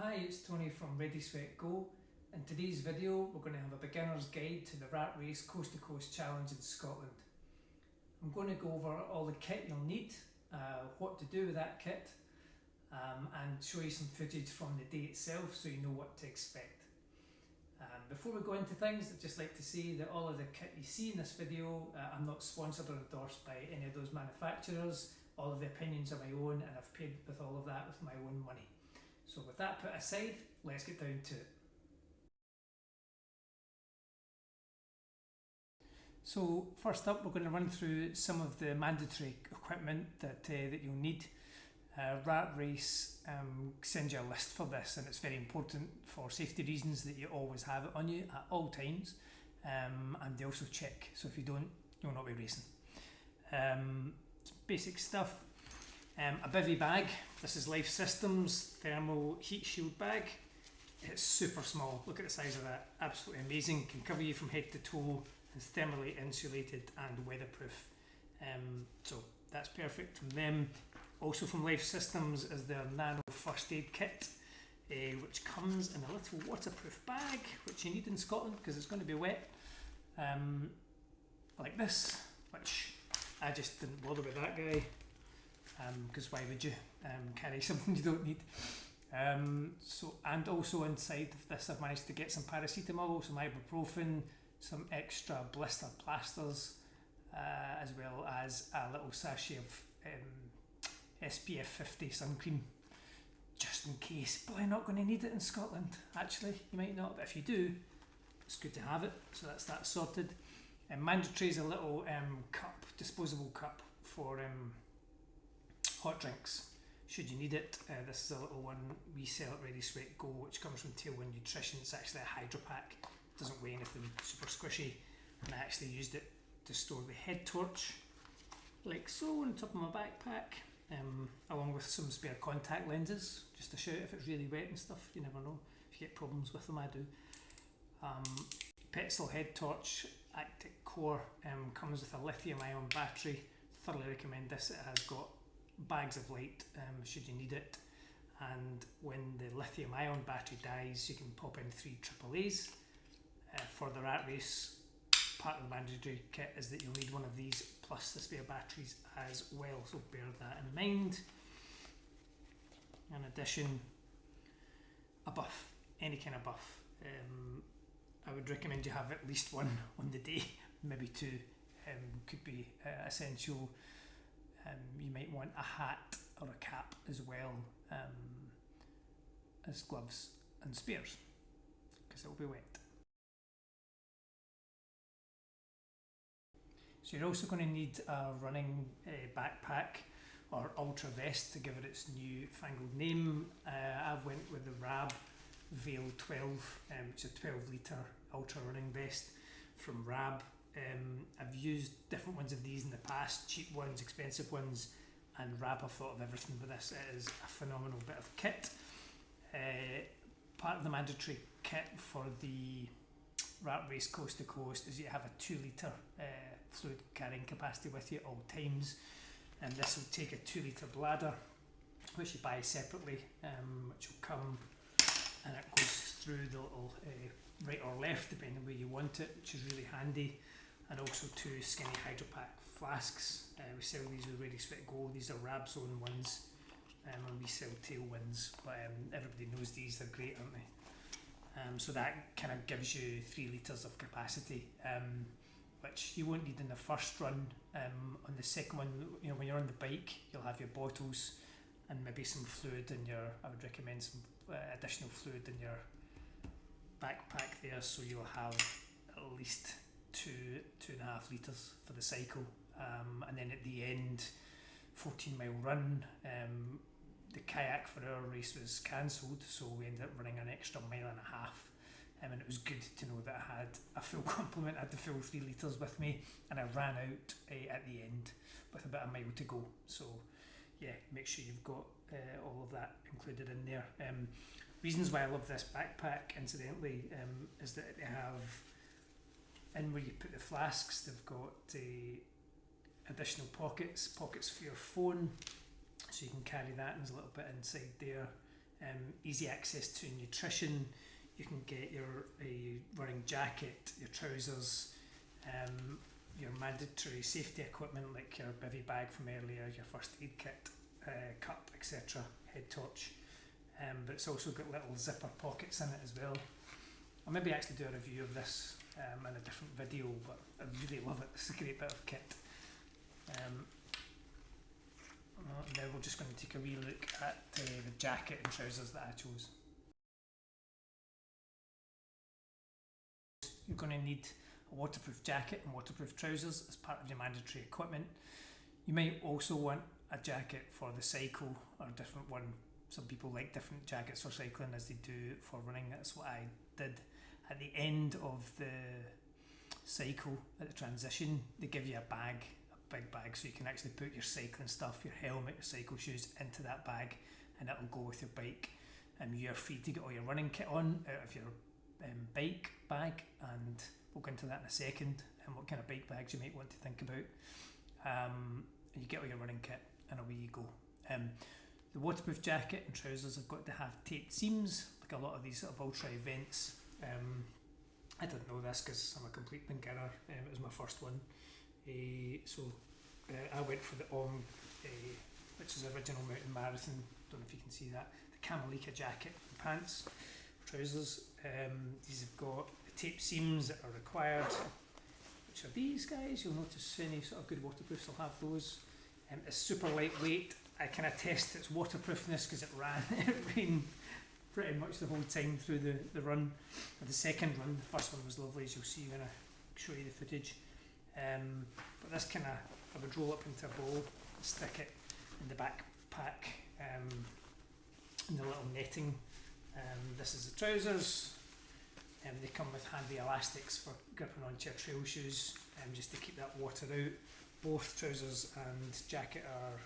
Hi, it's Tony from Ready Sweat Go. In today's video we're going to have a beginner's guide to the Ratrace Coast to Coast Challenge in Scotland. I'm going to go over all the kit you'll need, what to do with that kit, and show you some footage from the day itself so you know what to expect. Before we go into things, I'd just like to say that all of the kit you see in this video, I'm not sponsored or endorsed by any of those manufacturers. All of the opinions are my own and I've paid with all of that with my own money. So with that put aside, let's get down to it. So first up, we're going to run through some of the mandatory equipment that you'll need. Ratrace sends you a list for this, and it's very important for safety reasons that you always have it on you at all times, and they also check, so if you don't, you'll not be racing. Basic stuff. A bivy bag. This is Life Systems thermal heat shield bag. It's super small. Look at the size of that. Absolutely amazing. Can cover you from head to toe. It's thermally insulated and weatherproof. So that's perfect from them. Also from Life Systems is their nano first aid kit, which comes in a little waterproof bag, which you need in Scotland because it's going to be wet. Like this, which I just didn't bother with that guy. Because why would you carry something you don't need? And also inside of this I've managed to get some paracetamol, some ibuprofen, some extra blister plasters, as well as a little sachet of SPF 50 sun cream, just in case. But I'm not going to need it in Scotland, actually. You might not, but if you do, it's good to have it. So that's that sorted. Mandatory is a little cup, disposable cup for hot drinks, should you need it. This is a little one we sell at Ready Sweat Go, which comes from Tailwind Nutrition. It's actually a hydro pack, it doesn't weigh anything, super squishy, and I actually used it to store the head torch, like so, on top of my backpack, along with some spare contact lenses, just to shout if it's really wet and stuff. You never know, if you get problems with them, I do. Petzl head torch, Arctic Core, comes with a lithium ion battery. Thoroughly recommend this. It has got bags of light should you need it, and when the lithium ion battery dies you can pop in 3 AAAs. For the Ratrace, part of the mandatory kit is that you'll need one of these plus the spare batteries as well, so bear that in mind. In addition, a buff, any kind of buff. I would recommend you have at least one on the day, maybe 2, could be essential. You might want a hat or a cap as well, as gloves and spares, because it will be wet. So you're also going to need a running backpack or ultra vest to give it its new fangled name. I went with the Rab Veil 12, which is a 12 litre ultra running vest from Rab. I've used different ones of these in the past, cheap ones, expensive ones, and Rab have thought of everything with this. It is a phenomenal bit of kit. Part of the mandatory kit for the Ratrace Coast to Coast is you have a 2 litre fluid carrying capacity with you at all times, and this will take a 2 litre bladder, which you buy separately, which will come and it goes through the little right or left depending where you want it, which is really handy. And also 2 skinny hydro pack flasks. We sell these with Ready Sweat Go. These are Rab's own ones, and we sell Tailwinds, but everybody knows these, they're great, aren't they? So that kind of gives you 3 litres of capacity, which you won't need in the first run. On the second one, you know, when you're on the bike, you'll have your bottles and maybe some fluid in your, I would recommend some additional fluid in your backpack there, so you'll have at least 2.5 litres for the cycle, and then at the end, 14-mile run. The kayak for our race was cancelled, so we ended up running an extra 1.5 miles, and it was good to know that I had a full complement. I had the full 3 litres with me, and I ran out at the end with about 1 mile to go. So yeah, make sure you've got all of that included in there. Reasons why I love this backpack, incidentally, is that they have, in where you put the flasks, they've got additional pockets for your phone, so you can carry that, and there's a little bit inside there easy access to nutrition. You can get your running jacket, your trousers, your mandatory safety equipment like your bivy bag from earlier, your first aid kit, cup, etc., head torch. But it's also got little zipper pockets in it as well. I'll maybe actually do a review of this in a different video, but I really love it. It's a great bit of kit. Now we're just going to take a wee look at the jacket and trousers that I chose. You're going to need a waterproof jacket and waterproof trousers as part of your mandatory equipment. You might also want a jacket for the cycle or a different one. Some people like different jackets for cycling as they do for running. That's what I did. At the end of the cycle, at the transition, they give you a bag, a big bag, so you can actually put your cycling stuff, your helmet, your cycle shoes into that bag, and it'll go with your bike. You're free to get all your running kit on out of your bike bag, and we'll go into that in a second, and what kind of bike bags you might want to think about. You get all your running kit, and away you go. The waterproof jacket and trousers have got to have taped seams, like a lot of these sort of ultra events. I didn't know this because I'm a complete beginner. It was my first one. I went for the which is the original mountain marathon. Don't know if you can see that. The Kinlochleven jacket and pants, trousers. These have got the tape seams that are required, which are these guys. You'll notice any sort of good waterproofs will have those. It's super lightweight. I can attest its waterproofness because it rained pretty much the whole time through the run. The second run, the first one was lovely, as you'll see when I show you the footage. But this kind of, I would roll up into a ball, stick it in the backpack, in the little netting. This is the trousers. They come with handy elastics for gripping onto your trail shoes, just to keep that water out. Both trousers and jacket are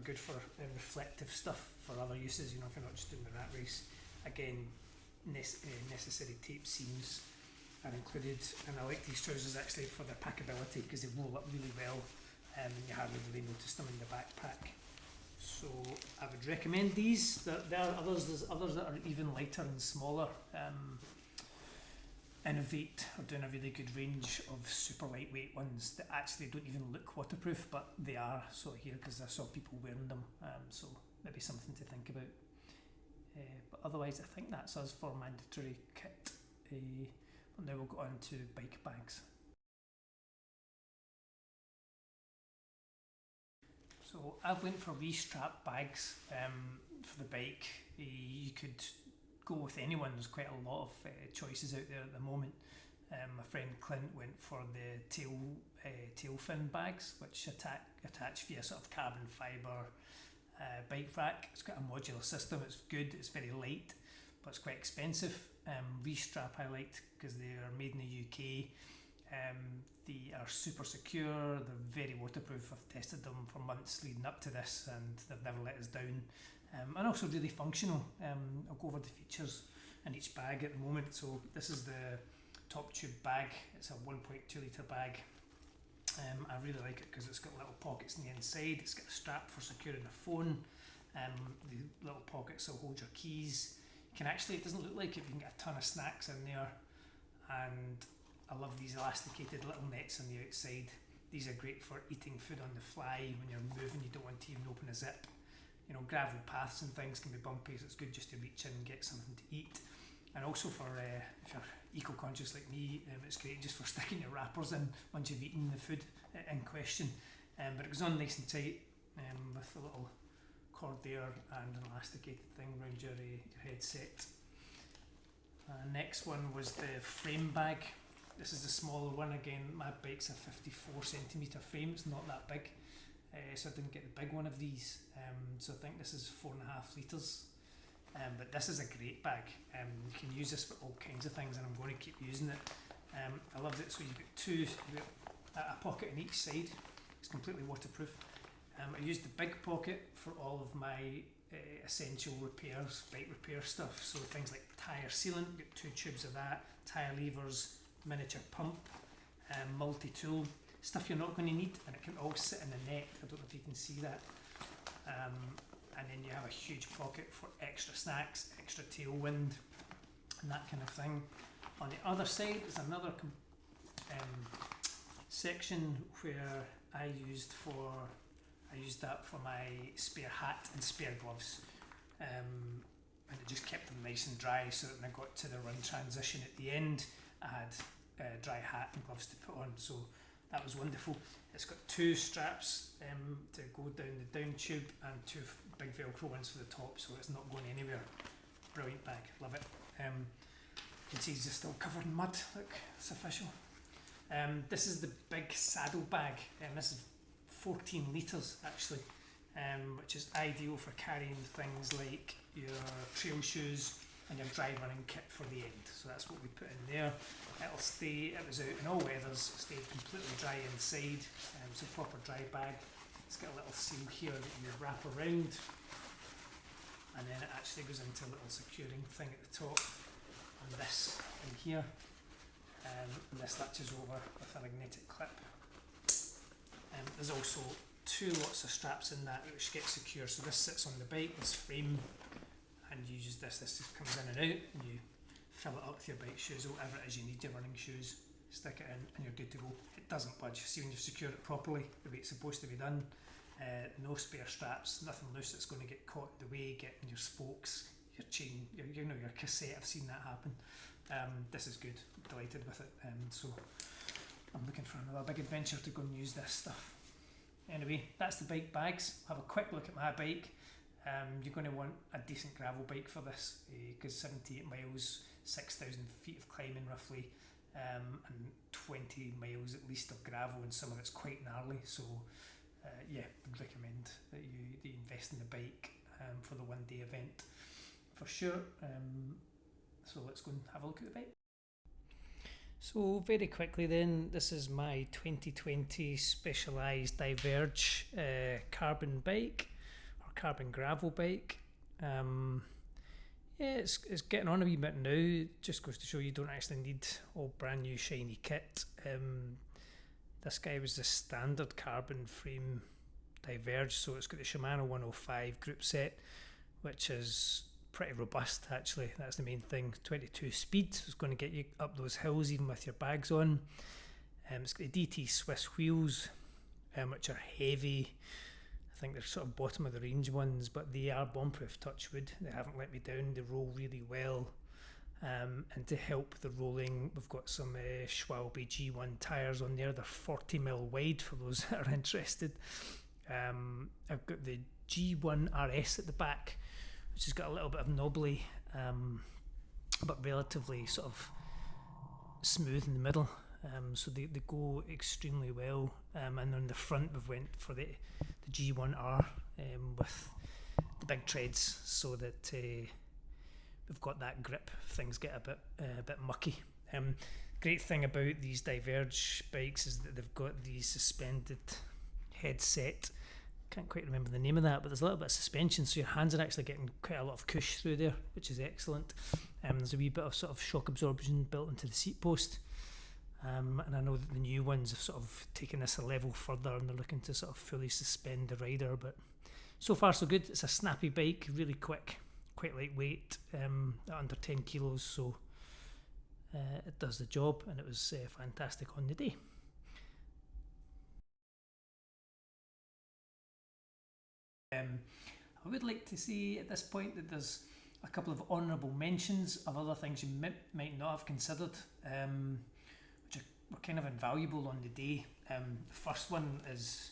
good for reflective stuff for other uses, you know, if you're not just doing the Ratrace. Again, necessary tape seams are included, and I like these trousers actually for their packability because they roll up really well, and you hardly really notice them in the backpack. So I would recommend these. There are others. There's others that are even lighter and smaller. Innovate are doing a really good range of super lightweight ones that actually don't even look waterproof, but they are. So here, because I saw people wearing them, so maybe something to think about. But otherwise, I think that's us for mandatory kit. But now we'll go on to bike bags. So I've went for V-strap bags for the bike. You could go with anyone. There's quite a lot of choices out there at the moment. My friend Clint went for the tail fin bags, which attach via sort of carbon fibre bike rack. It's got a modular system. It's good. It's very light, but it's quite expensive. V-strap I liked because they are made in the UK. They are super secure. They're very waterproof. I've tested them for months leading up to this, and they've never let us down. And also really functional. I'll go over the features in each bag at the moment. So this is the top tube bag. It's a 1.2 litre bag. I really like it because it's got little pockets on the inside. It's got a strap for securing the phone. The little pockets will hold your keys. You can actually, it doesn't look like it, you can get a ton of snacks in there. And I love these elasticated little nets on the outside. These are great for eating food on the fly when you're moving. You don't want to even open a zip. You know, gravel paths and things can be bumpy, so it's good just to reach in and get something to eat. And also for if you're eco-conscious like me, it's great just for sticking your wrappers in once you've eaten the food in question. But it goes on nice and tight with a little cord there and an elasticated thing around your headset. Next one was the frame bag. This is the smaller one. Again, my bike's a 54cm frame. It's not that big. So I didn't get the big one of these, so I think this is 4.5 litres, but this is a great bag. You can use this for all kinds of things, and I'm going to keep using it. I loved it. So you've got a pocket on each side. It's completely waterproof. I used the big pocket for all of my essential repairs, bike repair stuff, so things like tyre sealant, got 2 tubes of that, tyre levers, miniature pump, multi-tool, stuff you're not going to need, and it can all sit in the net. I don't know if you can see that. and then you have a huge pocket for extra snacks, extra tailwind, and that kind of thing. On the other side is another section where I used that for my spare hat and spare gloves, and it just kept them nice and dry, so that when I got to the run transition at the end, I had a dry hat and gloves to put on. So that was wonderful. It's got two straps to go down the down tube and two big Velcro ones for the top, so it's not going anywhere. Brilliant bag, love it. You can see it's still covered in mud. Look, it's official. This is the big saddle bag, and this is 14 litres actually, which is ideal for carrying things like your trail shoes and your dry running kit for the end. So that's what we put in there. It'll stay, it was out in all weathers, it stayed completely dry inside, it's a proper dry bag. It's got a little seal here that you wrap around, and then it actually goes into a little securing thing at the top, and this in here, and this latches over with a magnetic clip. There's also two lots of straps in that which get secure, so this sits on the bike, this frame, and you use this just comes in and out, and you fill it up with your bike shoes or whatever it is you need, your running shoes, stick it in and you're good to go. It doesn't budge. See, when you've secured it properly the way it's supposed to be done, no spare straps, nothing loose that's going to get caught in the way, getting your spokes, your chain, your cassette. I've seen that happen. This is good, I'm delighted with it. So I'm looking for another big adventure to go and use this stuff. Anyway, that's the bike bags. Have a quick look at my bike. You're going to want a decent gravel bike for this, because 78 miles, 6,000 feet of climbing roughly, and 20 miles at least of gravel, and some of it's quite gnarly. So yeah, I'd recommend that you invest in the bike for the one-day event for sure. So let's go and have a look at the bike. So very quickly then, this is my 2020 Specialized Diverge carbon bike, or carbon gravel bike. Yeah, it's getting on a wee bit now. It just goes to show you don't actually need all brand new shiny kit. This guy was the standard carbon frame Diverge, so it's got the Shimano 105 group set, which is pretty robust actually. That's the main thing. 22 speed, so it's going to get you up those hills even with your bags on. It's got the DT Swiss wheels, which are heavy. I think they're sort of bottom of the range ones, but they are bomb-proof, touch wood. They haven't let me down. They roll really well. And to help the rolling, we've got some Schwalbe G1 tyres on there. They're 40mm wide for those that are interested. I've got the G1 RS at the back, which has got a little bit of knobbly, but relatively sort of smooth in the middle. So they go extremely well. And on the front we've went for the G1R with the big treads, so that we've got that grip if things get a bit mucky. Great thing about these Diverge bikes is that they've got the suspended headset. Can't quite remember the name of that, but there's a little bit of suspension, so your hands are actually getting quite a lot of cush through there, which is excellent. There's a wee bit of sort of shock absorption built into the seat post. And I know that the new ones have sort of taken this a level further, and they're looking to sort of fully suspend the rider, but so far so good. It's a snappy bike, really quick, quite lightweight, under 10 kilos, so it does the job, and it was fantastic on the day. I would like to say at this point that there's a couple of honourable mentions of other things you might not have considered, which were kind of invaluable on the day. The first one is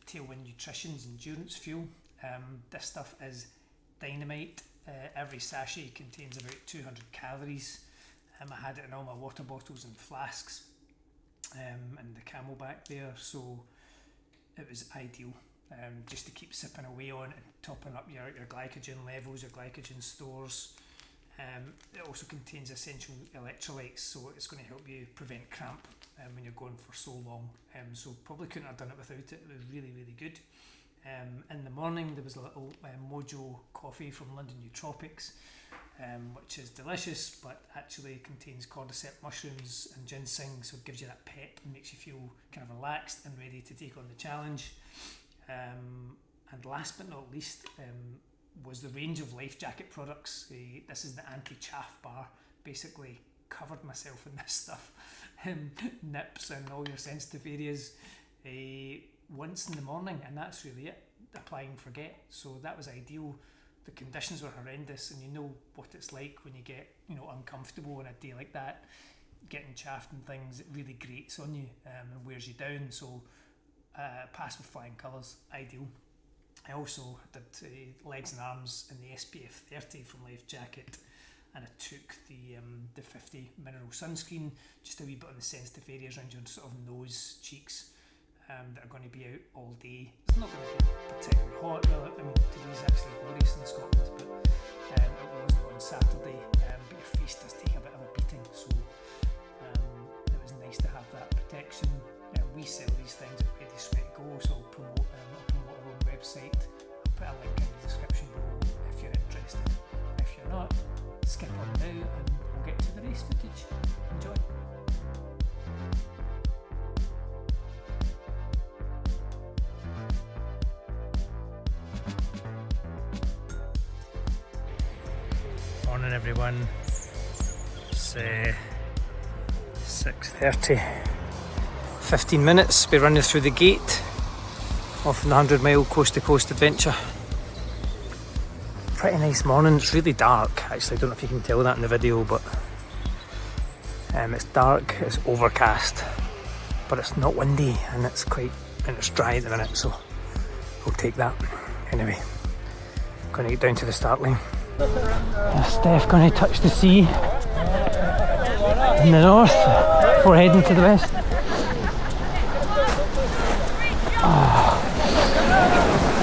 Tailwind Nutrition's endurance fuel. This stuff is dynamite. Every sachet contains about 200 calories. I had it in all my water bottles and flasks, and the Camelback there, so it was ideal. Just to keep sipping away on and topping up your glycogen levels, your glycogen stores. It also contains essential electrolytes, so it's going to help you prevent cramp when you're going for so long. So probably couldn't have done it without it. It was really, really good. In the morning there was a little Mojo coffee from London Nootropics, which is delicious, but actually contains cordyceps mushrooms and ginseng, so it gives you that pep and makes you feel kind of relaxed and ready to take on the challenge. And last but not least was the range of life jacket products. This is the anti-chaff bar. Basically covered myself in this stuff. Nips and all your sensitive areas once in the morning, and that's really it. Apply and forget. So that was ideal. The conditions were horrendous, and you know what it's like when you get uncomfortable on a day like that, getting chaffed and things. It really grates on you and wears you down. So pass with flying colours, ideal. I also did legs and arms in the SPF 30 from Life Jacket, and I took the 50 mineral sunscreen, just a wee bit on the sensitive areas around your sort of nose, cheeks, that are going to be out all day. It's not going to be particularly hot. Well, I mean, today's actually glorious in Scotland, but it wasn't on Saturday. But your face does take a bit of a beating, so it was nice to have that protection. We sell these things at Ready Sweat Go, so I'll promote our own website. I'll put a link in the description below if you're interested. If you're not, skip on now and we'll get to the race footage. Enjoy. Morning everyone. It's 6:30. 15 minutes, we're running through the gate off the 100-mile coast-to-coast adventure. Pretty nice morning. It's really dark actually, I don't know if you can tell that in the video, but it's dark, it's overcast, but it's not windy, and it's dry at the minute, so we'll take that. Anyway, I'm going to get down to the start line. Steph going to touch the sea in the north before heading to the west.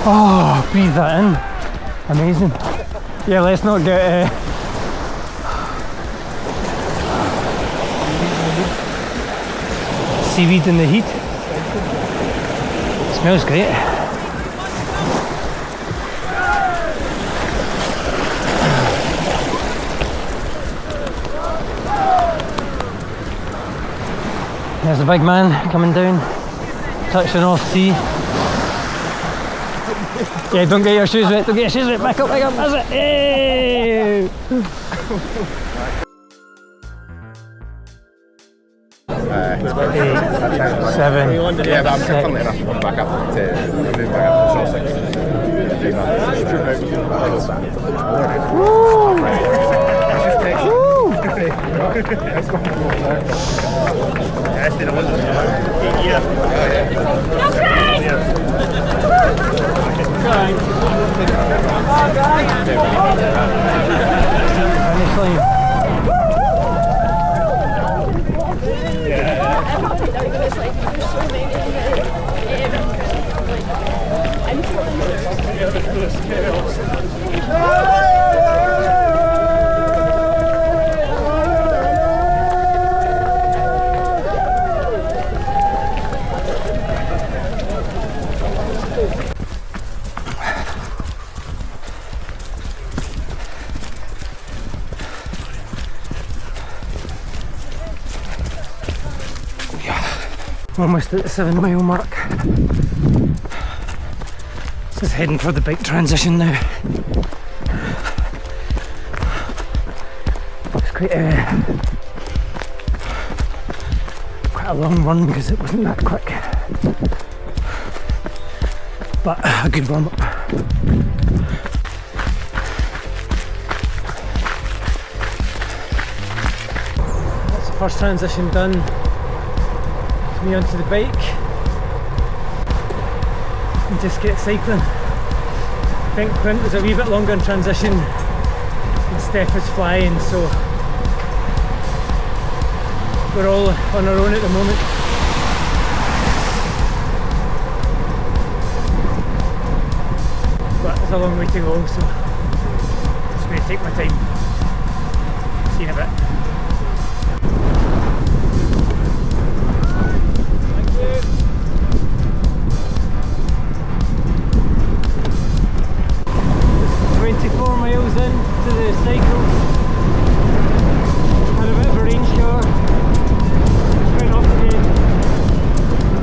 Oh, breathe that in. Amazing. Yeah, let's not get seaweed in the heat. It smells great. There's a big man coming down, touch the North Sea. Yeah, don't get your shoes wet, don't get your shoes wet, back up, that's it, hey! 7, yeah, but I'm funnily enough, I'm back up to move back up to short Almost at the 7-mile mark. Just heading for the bike transition now. It's quite a long run because it wasn't that quick, but a good warm up. That's the first transition done. Me onto the bike and just get cycling. I think Clint was a wee bit longer in transition and Steph was flying, so we're all on our own at the moment. But it's a long way to go, so I'm just going to take my time. See you in a bit. 24 miles in to the cycle. Had a bit of a rain shower. Just went off again.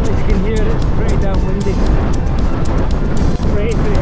As you can hear, it's pretty damn windy. Ready for the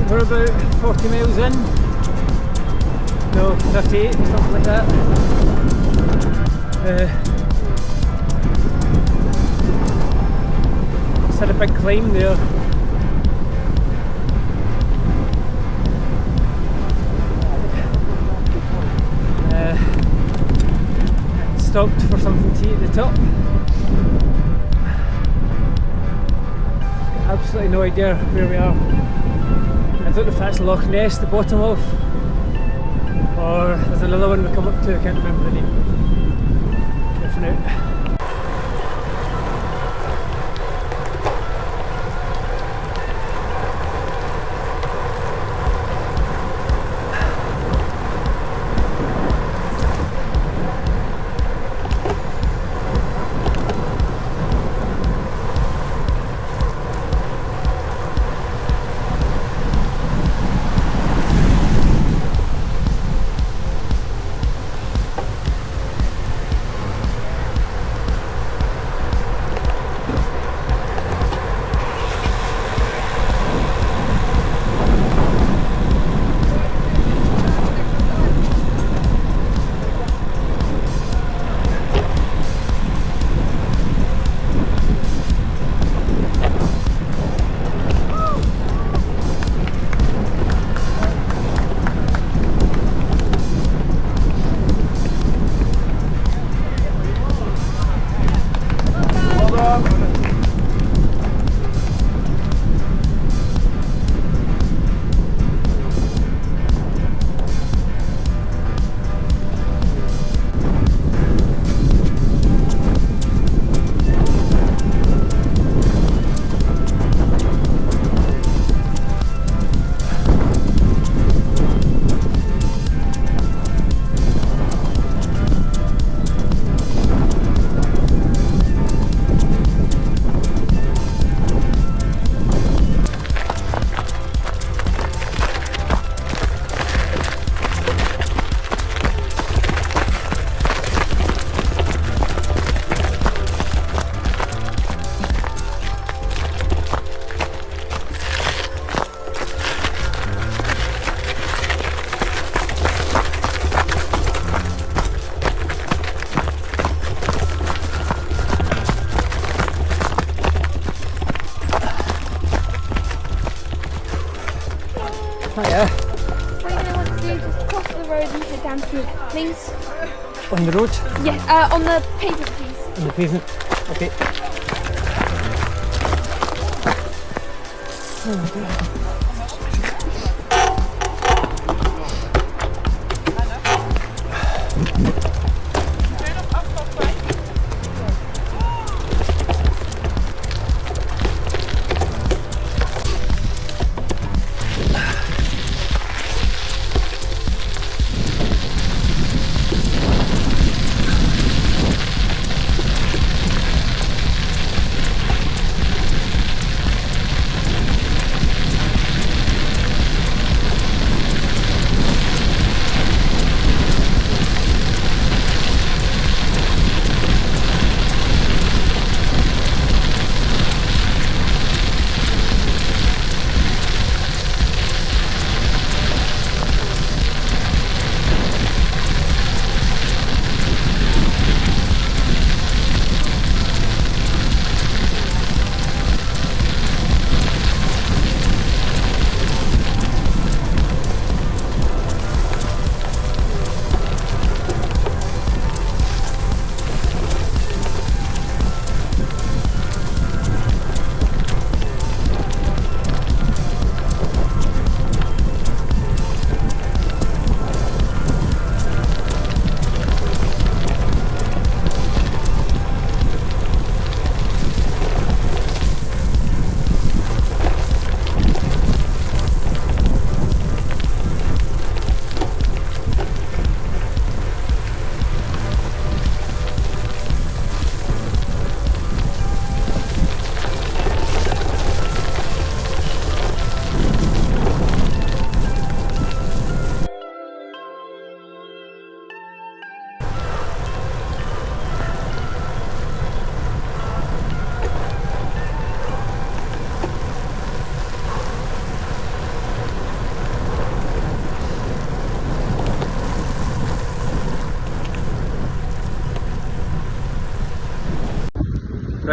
We're about 40 miles in. No, 38, something like that. It's had a big climb there. Stopped for something to eat at the top. Absolutely no idea where we are. I don't know if that's Loch Ness, the bottom of, or there's another one we come up to, I can't remember the name. Different out. Hiya. What you're going to want to do is just cross the road and head down to me, please. On the road? Yeah, on the pavement, please. On the pavement? Okay. Oh my God.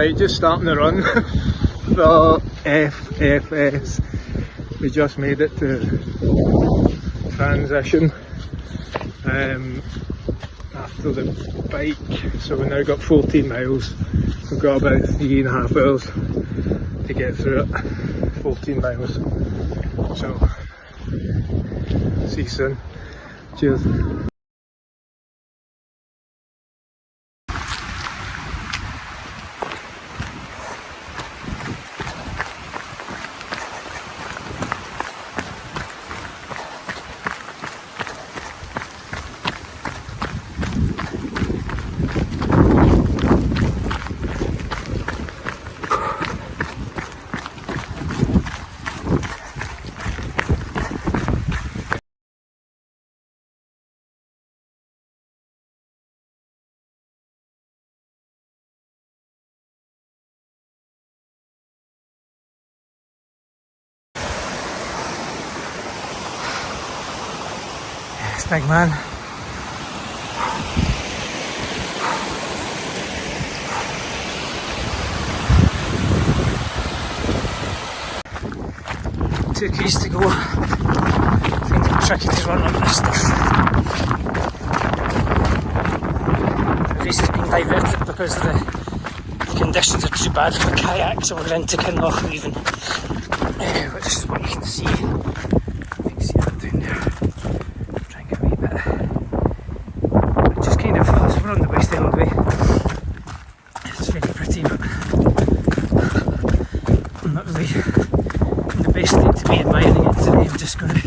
Right, just starting the run for FFS. We just made it to transition after the bike, so we've now got 14 miles. We've got about 3.5 hours to get through it. 14 miles. So, see you soon. Cheers. Yes, big man. Two keys to go. I think it's tricky to run on this stuff. The race has been diverted because the conditions are too bad for the kayak, so we're going to Kinlochleven, which is what you can see. You can see that down there. Try and get a wee bit. Just kind of, so we're on the West Island Way. It's very pretty, but I'm not really in the best state to be admiring it today. I'm just going to